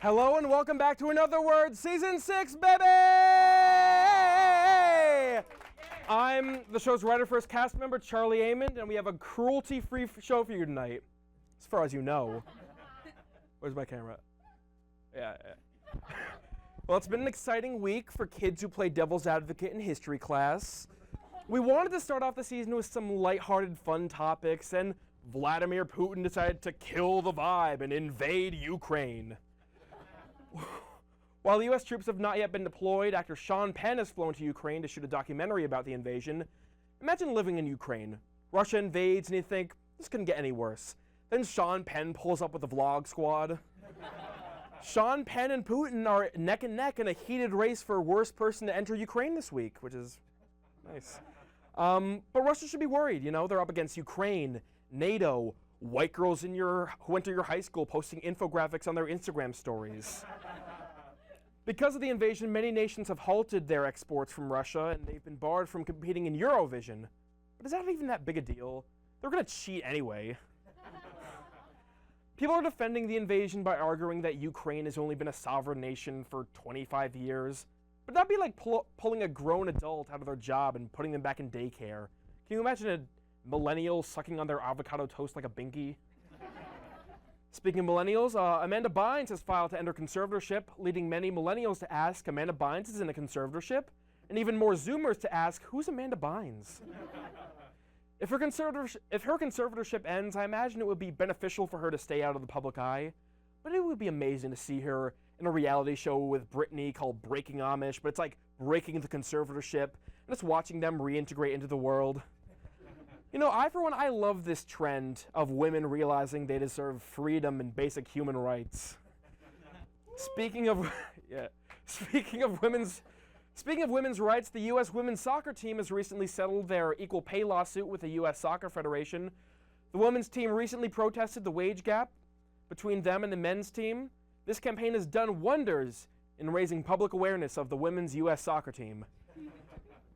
Hello and welcome back to Another Word, Season 6, baby! I'm the show's writer first cast member, Charlie Amond, and we have a cruelty-free show for you tonight, as far as you know. Where's my camera? Yeah. Well, it's been an exciting week for kids who play devil's advocate in history class. We wanted to start off the season with some lighthearted, fun topics, and Vladimir Putin decided to kill the vibe and invade Ukraine. While the U.S. troops have not yet been deployed, actor Sean Penn has flown to Ukraine to shoot a documentary about the invasion. Imagine living in Ukraine. Russia invades and you think, this couldn't get any worse. Then Sean Penn pulls up with the vlog squad. Sean Penn and Putin are neck and neck in a heated race for worst person to enter Ukraine this week, which is nice. But Russia should be worried, you know, they're up against Ukraine, NATO, white girls who went to your high school posting infographics on their Instagram stories. Because of the invasion, many nations have halted their exports from Russia, and they've been barred from competing in Eurovision. But is that even that big a deal? They're going to cheat anyway. People are defending the invasion by arguing that Ukraine has only been a sovereign nation for 25 years. But that'd be like pulling a grown adult out of their job and putting them back in daycare. Can you imagine a millennial sucking on their avocado toast like a binky? Speaking of millennials, Amanda Bynes has filed to enter conservatorship, leading many millennials to ask, Amanda Bynes is in a conservatorship? And even more Zoomers to ask, who's Amanda Bynes? If her conservatorship ends, I imagine it would be beneficial for her to stay out of the public eye. But it would be amazing to see her in a reality show with Britney called Breaking Amish, but it's like breaking the conservatorship, and just watching them reintegrate into the world. You know, I love this trend of women realizing they deserve freedom and basic human rights. Speaking of women's rights, the U.S. women's soccer team has recently settled their equal pay lawsuit with the U.S. Soccer Federation. The women's team recently protested the wage gap between them and the men's team. This campaign has done wonders in raising public awareness of the women's U.S. soccer team.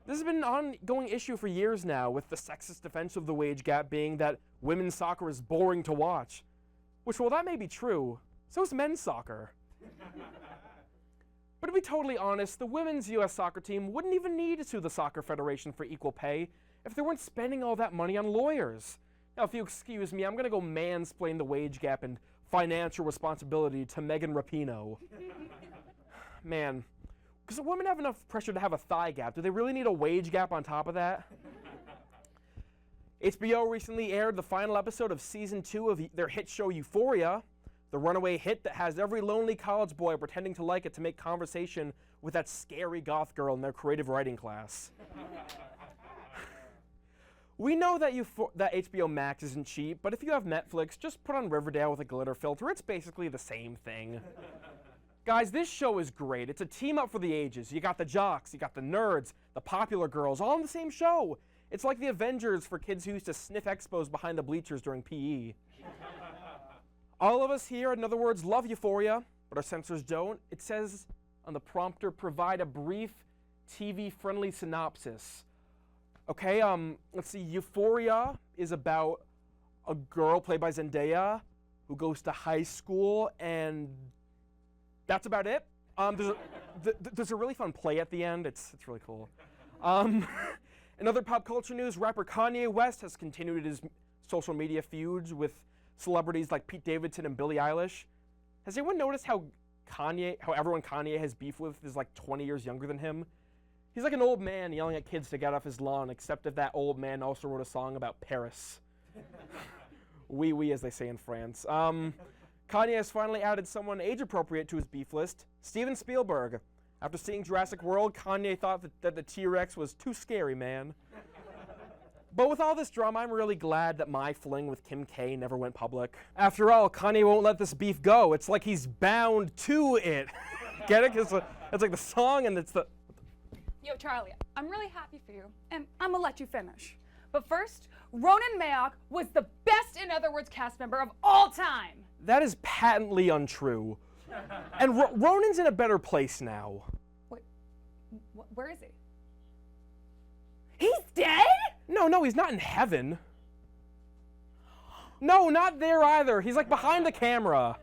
This has been an ongoing issue for years now, with the sexist defense of the wage gap being that women's soccer is boring to watch. Which, while that may be true, so is men's soccer. But to be totally honest, the women's U.S. soccer team wouldn't even need to sue the Soccer Federation for equal pay if they weren't spending all that money on lawyers. Now, if you excuse me, I'm going to go mansplain the wage gap and financial responsibility to Megan Rapinoe. Man. Because women have enough pressure to have a thigh gap. Do they really need a wage gap on top of that? HBO recently aired the final episode of Season 2 of their hit show Euphoria, the runaway hit that has every lonely college boy pretending to like it to make conversation with that scary goth girl in their creative writing class. We know that HBO Max isn't cheap, but if you have Netflix, just put on Riverdale with a glitter filter. It's basically the same thing. Guys, this show is great. It's a team up for the ages. You got the jocks, you got the nerds, the popular girls, all in the same show. It's like the Avengers for kids who used to sniff expos behind the bleachers during PE. All of us here, in other words, love Euphoria, but our censors don't. It says on the prompter, provide a brief TV-friendly synopsis. Okay, let's see. Euphoria is about a girl played by Zendaya who goes to high school, and that's about it. There's a really fun play at the end. It's really cool. In other pop culture news, rapper Kanye West has continued his social media feuds with celebrities like Pete Davidson and Billie Eilish. Has anyone noticed how everyone Kanye has beef with is like 20 years younger than him? He's like an old man yelling at kids to get off his lawn, except if that old man also wrote a song about Paris. Oui, oui, as they say in France. Kanye has finally added someone age-appropriate to his beef list, Steven Spielberg. After seeing Jurassic World, Kanye thought that the T-Rex was too scary, man. But with all this drama, I'm really glad that my fling with Kim K never went public. After all, Kanye won't let this beef go. It's like he's bound to it. Get it? It's like the song and it's the... Yo, Charlie, I'm really happy for you, and I'm gonna let you finish. But first, Ronan Mayock was the best In Other Words cast member of all time. That is patently untrue. And Ronan's in a better place now. Wait, where is he? He's dead? No, he's not in heaven. No, not there either. He's like behind the camera.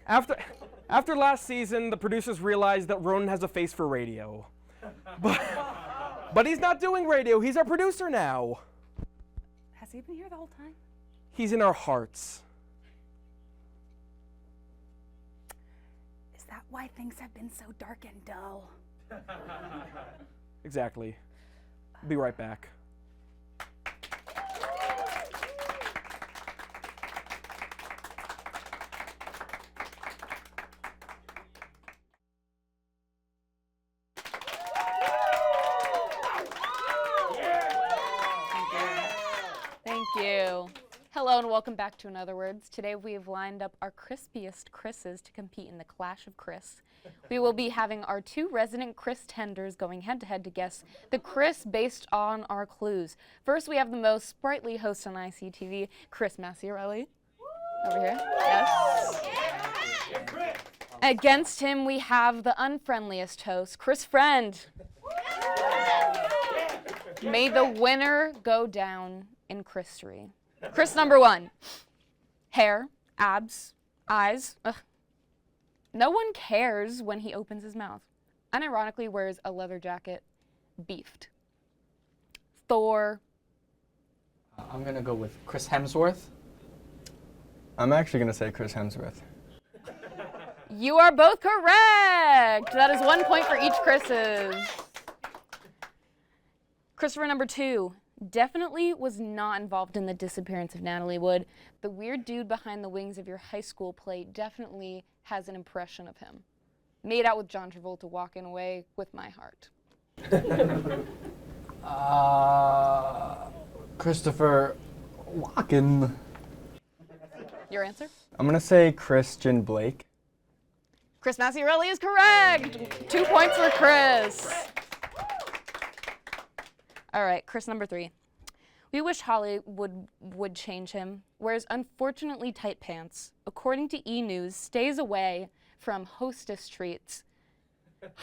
After last season, the producers realized that Ronan has a face for radio. But he's not doing radio. He's our producer now. Has he been here the whole time? He's in our hearts. Is that why things have been so dark and dull? Exactly. Be right back. Thank you. Hello and welcome back to In Other Words. Today we have lined up our crispiest Chris's to compete in the Clash of Chris. We will be having our two resident Chris tenders going head-to-head to guess the Chris based on our clues. First, we have the most sprightly host on ICTV, Chris Massiarelli. Over here. Yes. Against him, we have the unfriendliest host, Chris Friend. May the winner go down in Christory. Chris number 1. Hair, abs, eyes. Ugh. No one cares when he opens his mouth. Unironically wears a leather jacket. Beefed. Thor. I'm going to go with Chris Hemsworth. I'm actually going to say Chris Hemsworth. You are both correct. That is 1 point for each Chris's. Christopher number 2. Definitely was not involved in the disappearance of Natalie Wood. The weird dude behind the wings of your high school play definitely has an impression of him. Made out with John Travolta walking away with my heart. Christopher Walken. Your answer? I'm going to say Christian Blake. Chris Massiarelli is correct. 2 points for Chris. All right, Chris number 3. We wish Hollywood would change him. Wears unfortunately tight pants. According to E! News, stays away from hostess treats.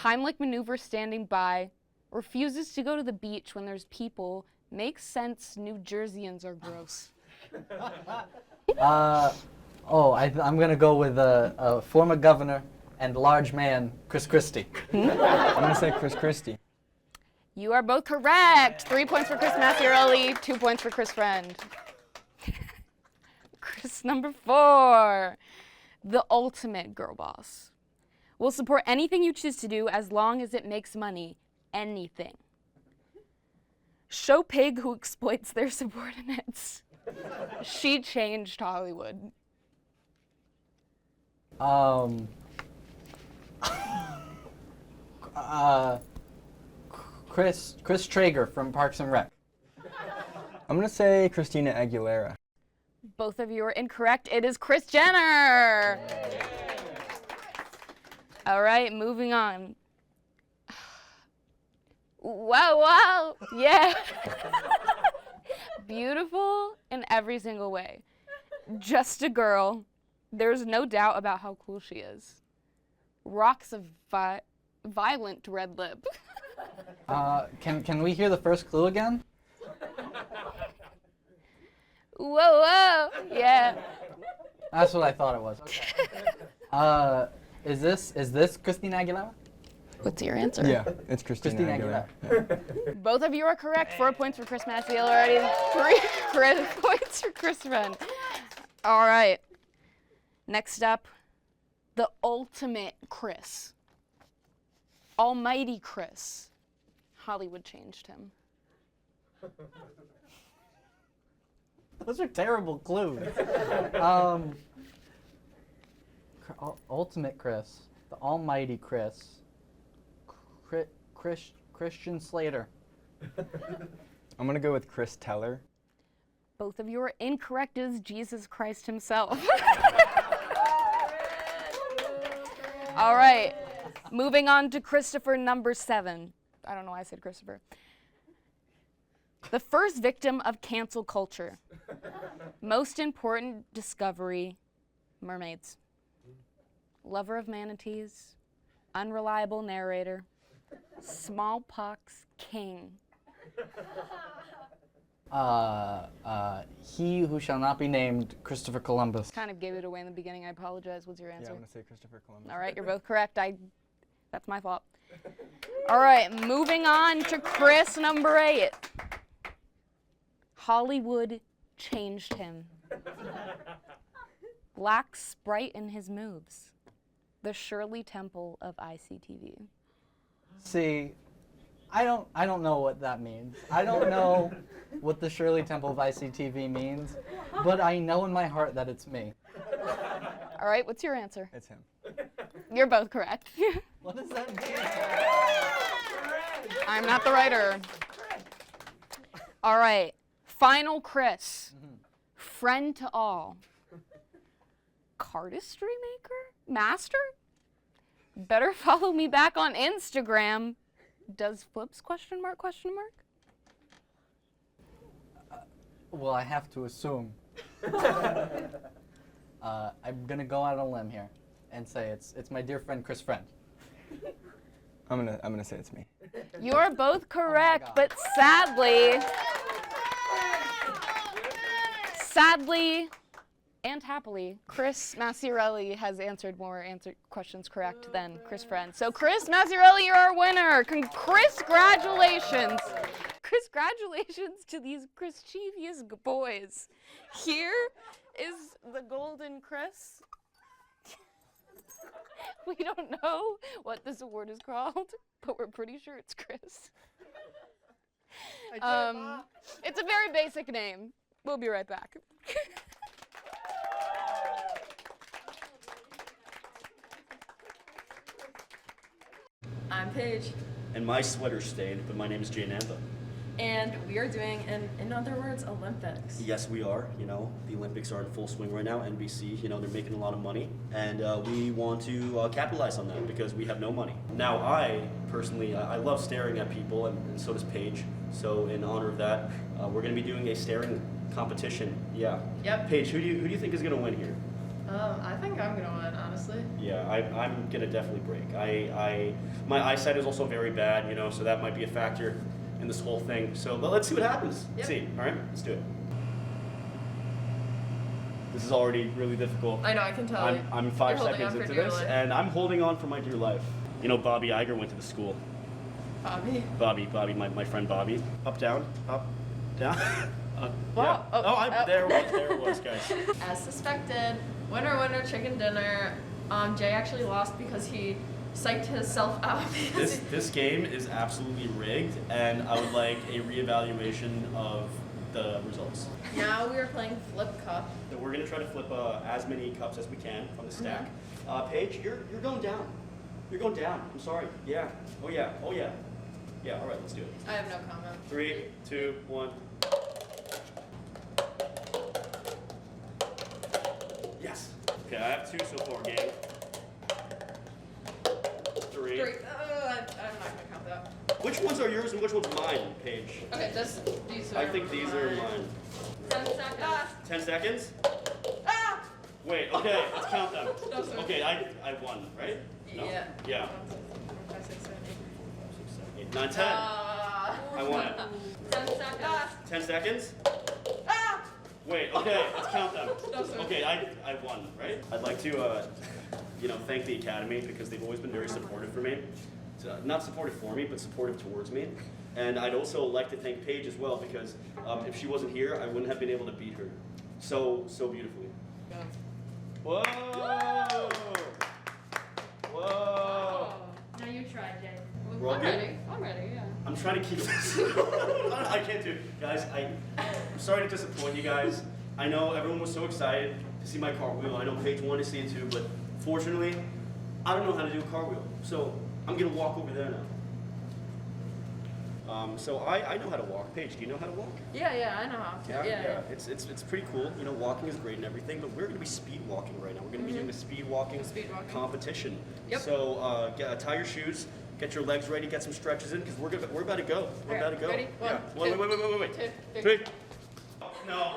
Heimlich maneuver standing by. Refuses to go to the beach when there's people. Makes sense New Jerseyans are gross. I'm going to go with a former governor and large man, Chris Christie. I'm going to say Chris Christie. You are both correct. 3 points for Chris Massiarelli, 2 points for Chris Friend. Chris number 4. The ultimate girl boss. Will support anything you choose to do as long as it makes money. Anything. Show pig who exploits their subordinates. She changed Hollywood. Chris Traeger from Parks and Rec. I'm going to say Christina Aguilera. Both of you are incorrect. It is Kris Jenner. All right, moving on. Wow. Yeah. Beautiful in every single way. Just a girl. There's no doubt about how cool she is. Rocks a violent red lip. Can we hear the first clue again? Whoa. Yeah. That's what I thought it was. Okay. Is this Christina Aguilera? What's your answer? Yeah, it's Christina Aguilera. Yeah. Both of you are correct. 4 points for Chris Massiarelli, 3 points for Chris Friend. All right. Next up, the ultimate Chris. Almighty Chris. Hollywood changed him. Those are terrible clues. Ultimate Chris. The almighty Chris. Christian Slater. I'm going to go with Chris Teller. Both of you are incorrect. It is Jesus Christ himself. All right. Moving on to Christopher number 7. I don't know why I said Christopher. The first victim of cancel culture. Most important discovery, mermaids. Lover of manatees, unreliable narrator, smallpox king. He who shall not be named Christopher Columbus. Kind of gave it away in the beginning. I apologize. What's your Yeah, answer? I'm gonna say Christopher Columbus. All right, you're both correct. That's my fault. All right, moving on to Chris number 8. Hollywood changed him. Black Sprite in his moves. The Shirley Temple of ICTV. See, I don't know what that means. I don't know what the Shirley Temple of ICTV means, but I know in my heart that it's me. All right, what's your answer? It's him. You're both correct. What does that mean? I'm not the writer. All right, final Chris. Friend to all. Cardistry maker? Master? Better follow me back on Instagram. Does flips ? Well, I have to assume. I'm gonna go out on a limb here and say it's my dear friend Chris Friend. I'm gonna say it's me. You're both correct, God. but sadly, and happily, Chris Massiarelli has answered more questions correct than Chris Friend. So Chris Massiarelli, you're our winner. Congratulations. Congratulations to these Chrischievous boys. Here is the golden Chris. We don't know what this award is called, but we're pretty sure it's Chris. It's a very basic name. We'll be right back. I'm Paige, And my sweater's stained, but my name is Jay Namba. and we are doing in other words, Olympics. Yes, we are. You know, the Olympics are in full swing right now. NBC, you know, they're making a lot of money, and we want to capitalize on that because we have no money. Now, I personally, I love staring at people, and so does Paige. So, in honor of that, we're going to be doing a staring competition. Yeah. Yep. Paige, who do you think is going to win here? I think I'm gonna win, honestly. Yeah, I'm gonna definitely break. My eyesight is also very bad, you know, so that might be a factor in this whole thing. So, but let's see what happens. Yep. See, all right, let's do it. This is already really difficult. I know, I can tell. I'm 5 You're holding seconds on for into dear this, life. and I'm holding on for my dear life. You know, Bobby Iger went to the school. Bobby. Bobby, my friend Bobby. Up, down, Wow. Yeah. Oh, there it was, guys. As suspected, winner, chicken dinner. Jay actually lost because he psyched himself out. This game is absolutely rigged, and I would like a reevaluation of the results. Now we are playing Flip Cup. So we're gonna try to flip as many cups as we can from the stack. Paige, you're going down. You're going down. I'm sorry. Yeah. Oh yeah. Oh yeah. Yeah. All right. Let's do it. I have no comment. 3, 2, 1. Yes. Okay. I have 2 so far. Game. 3. 3. I'm not gonna count that. Which ones are yours and which one's mine, Paige? Okay, these are. I think these are mine. 10 seconds. 10 seconds? Ah! Wait, okay, let's count them. No, sir. Okay, I won, right? No? Yeah. Yeah. 5, 6, 7, 6, 7, 8, 9, 10. I won it. 10 seconds. 10 seconds? Ah! Wait, okay, let's count them. No, sir. Okay, I won, right? I'd like to, thank the Academy because they've always been very supportive for me. Not supportive for me, but supportive towards me. And I'd also like to thank Paige as well because if she wasn't here, I wouldn't have been able to beat her so beautifully. Go. Whoa! Whoa! Now you try, Jay. We're all I'm good? ready. I'm ready, yeah. I'm trying to keep this. I can't do it. Guys, I'm sorry to disappoint you guys. I know everyone was so excited to see my cartwheel. I know Paige wanted to see it too, but fortunately, I don't know how to do a cartwheel. So I'm gonna walk over there now. So I know how to walk. Paige, do you know how to walk? Yeah, I know how to. Yeah. It's pretty cool. You know, walking is great and everything, but we're gonna be speed walking right now. We're gonna be doing a speed walking competition. Yep. So tie your shoes, get your legs ready, get some stretches in, because we're about to go. We're about to go. Ready? Yeah. One, Wait. 2, 3. No.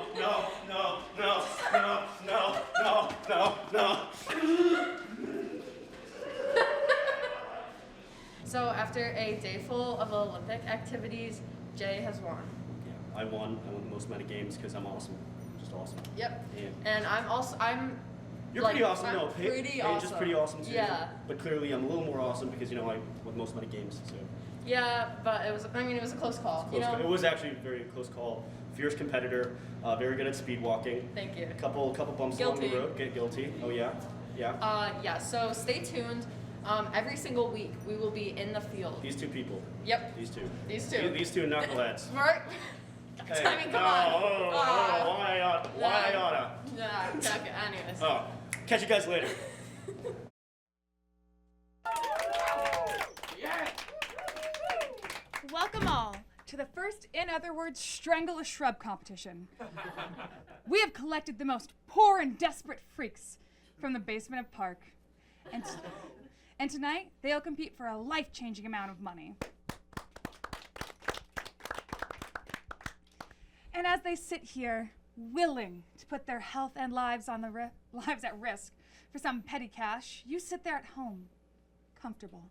So after a day full of Olympic activities, Jay has won. I won the most amount of games because I'm awesome. Just awesome. Yep. Yeah. And I'm You're like, pretty awesome. I'm No, pretty Paige is awesome. pretty awesome too. Yeah. But clearly I'm a little more awesome because, you know, I won the most amount of games. So Yeah, but it was a close call. close It was actually a very close call. Fierce competitor, very good at speed walking. Thank you. Couple bumps along the road. Get guilty. Oh yeah. Yeah. Yeah, so stay tuned. Every single week we will be in the field. These two people. Yep. These two. These two. These two knuckleheads. Right? Hey, I mean, come on. Why I oughta? Yeah, okay, anyways. Oh, catch you guys later. Welcome all to the first In Other Words Strangle a Shrub competition. We have collected the most poor and desperate freaks from the basement of Park. And tonight, they'll compete for a life-changing amount of money. And as they sit here, willing to put their health and lives on lives at risk for some petty cash, you sit there at home, comfortable.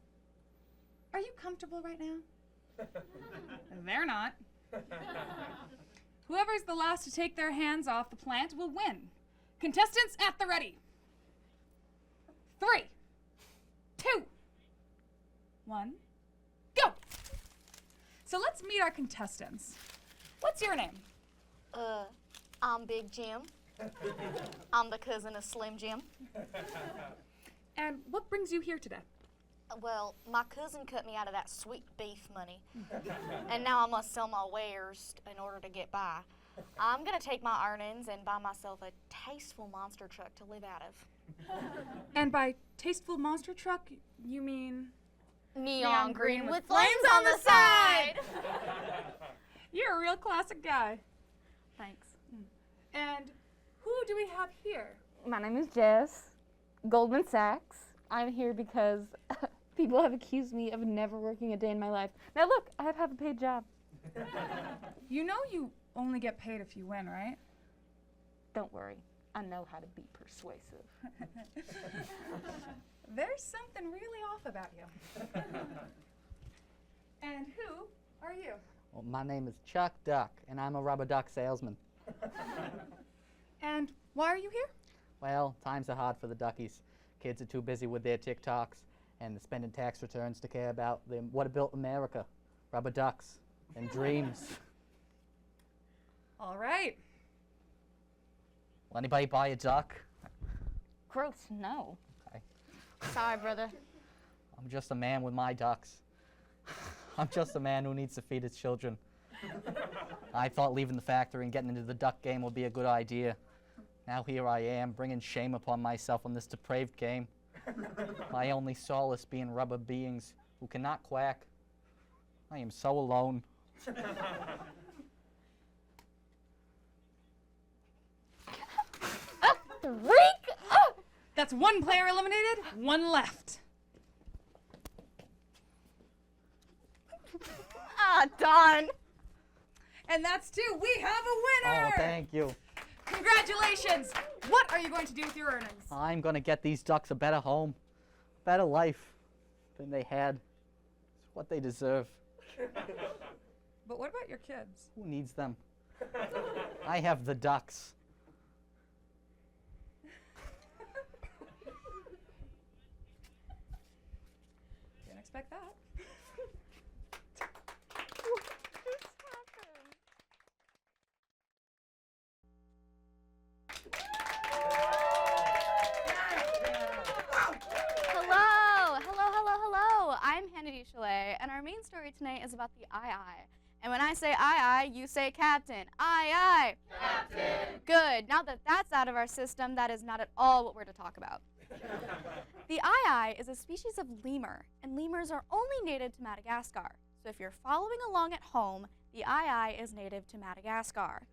Are you comfortable right now? They're not. Whoever's the last to take their hands off the plant will win. Contestants at the ready. 3, 2, 1, go! So let's meet our contestants. What's your name? I'm Big Jim. I'm the cousin of Slim Jim. And what brings you here today? Well, my cousin cut me out of that sweet beef money, and now I must sell my wares in order to get by. I'm gonna take my earnings and buy myself a tasteful monster truck to live out of. And by tasteful monster truck, you mean? Neon green with flames on the side! You're a real classic guy. Thanks. And who do we have here? My name is Jess, Goldman Sachs. I'm here because people have accused me of never working a day in my life. Now look, I have a paid job. You know you only get paid if you win, right? Don't worry, I know how to be persuasive. There's something really off about you. And who are you? Well, my name is Chuck Duck, and I'm a rubber duck salesman. And why are you here? Well, times are hard for the duckies. Kids are too busy with their TikToks and spending tax returns to care about what built America. Rubber ducks and dreams. All right. Will anybody buy a duck? Gross, no. Okay. Sorry, brother. I'm just a man with my ducks. I'm just a man who needs to feed his children. I thought leaving the factory and getting into the duck game would be a good idea. Now here I am, bringing shame upon myself on this depraved game. My only solace being rubber beings who cannot quack. I am so alone. That's one player eliminated, one left. Ah, darn. And that's 2. We have a winner! Oh, thank you. Congratulations! What are you going to do with your earnings? I'm gonna get these ducks a better home, a better life than they had. It's what they deserve. But what about your kids? Who needs them? I have the ducks. Didn't expect that. Hello. I'm Hannity Chalet, and our main story tonight is about the aye. And when I say aye, you say captain. Aye. Captain. Good. Now that that's out of our system, that is not at all what we're to talk about. The aye is a species of lemur, and lemurs are only native to Madagascar. So if you're following along at home, the aye is native to Madagascar.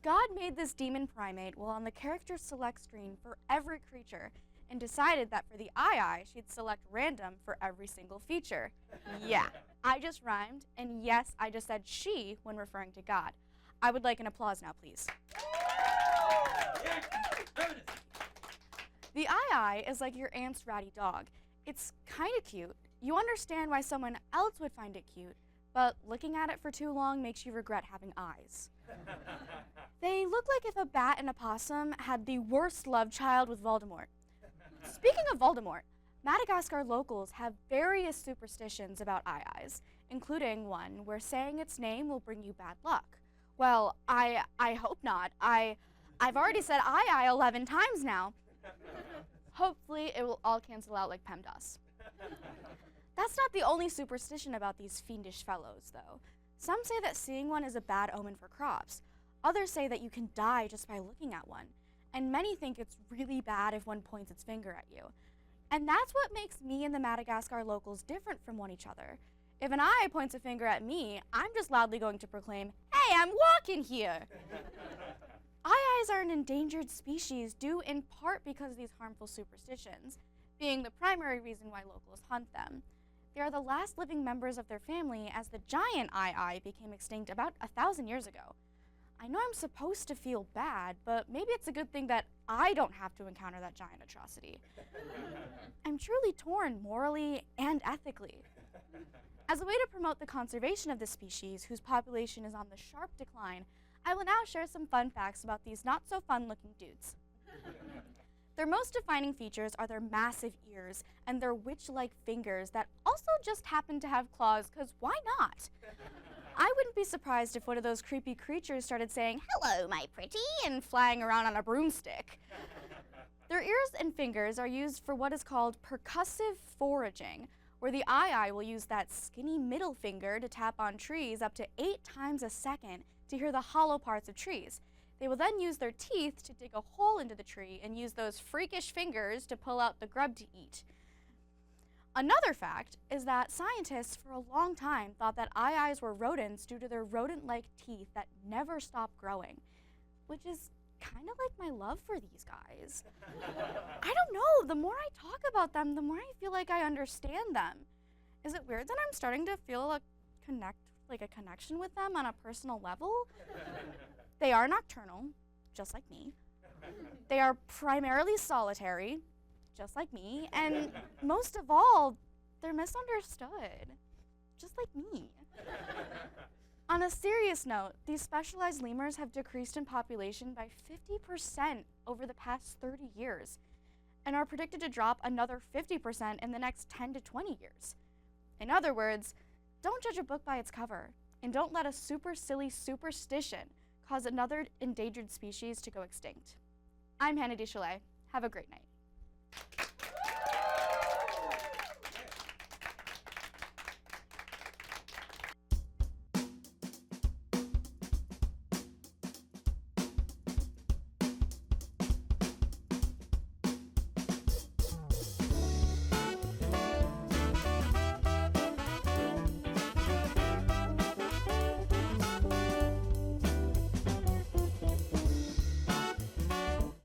God made this demon primate while on the character select screen for every creature, and decided that for the aye, she'd select random for every single feature. Yeah, I just rhymed, and yes, I just said she when referring to God. I would like an applause now, please. The aye is like your aunt's ratty dog. It's kind of cute. You understand why someone else would find it cute, but looking at it for too long makes you regret having eyes. They look like if a bat and a possum had the worst love child with Voldemort. Speaking of Voldemort, Madagascar locals have various superstitions about eyes, including one where saying its name will bring you bad luck. Well, I hope not. I've already said I 11 times now. Hopefully it will all cancel out like PEMDAS. That's not the only superstition about these fiendish fellows, though. Some say that seeing one is a bad omen for crops. Others say that you can die just by looking at one. And many think it's really bad if one points its finger at you. And that's what makes me and the Madagascar locals different from one each other. If an eye points a finger at me, I'm just loudly going to proclaim, "Hey, I'm walking here!" Eyes are an endangered species due in part because of these harmful superstitions, being the primary reason why locals hunt them. They are the last living members of their family as the giant eye became extinct about 1,000 years ago. I know I'm supposed to feel bad, but maybe it's a good thing that I don't have to encounter that giant atrocity. I'm truly torn morally and ethically. As a way to promote the conservation of the species, whose population is on the sharp decline, I will now share some fun facts about these not-so-fun-looking dudes. Their most defining features are their massive ears and their witch-like fingers that also just happen to have claws, because why not? I wouldn't be surprised if one of those creepy creatures started saying, "Hello, my pretty," and flying around on a broomstick. Their ears and fingers are used for what is called percussive foraging, where the eye will use that skinny middle finger to tap on trees up to 8 times a second to hear the hollow parts of trees. They will then use their teeth to dig a hole into the tree and use those freakish fingers to pull out the grub to eat. Another fact is that scientists for a long time thought that eyes were rodents due to their rodent-like teeth that never stop growing, which is kind of like my love for these guys. I don't know, the more I talk about them, the more I feel like I understand them. Is it weird that I'm starting to feel a connection with them on a personal level? They are nocturnal, just like me. They are primarily solitary, just like me. And most of all, they're misunderstood, just like me. On a serious note, these specialized lemurs have decreased in population by 50% over the past 30 years and are predicted to drop another 50% in the next 10 to 20 years. In other words, don't judge a book by its cover, and don't let a super silly superstition cause another endangered species to go extinct. I'm Hannah DeChalet. Have a great night.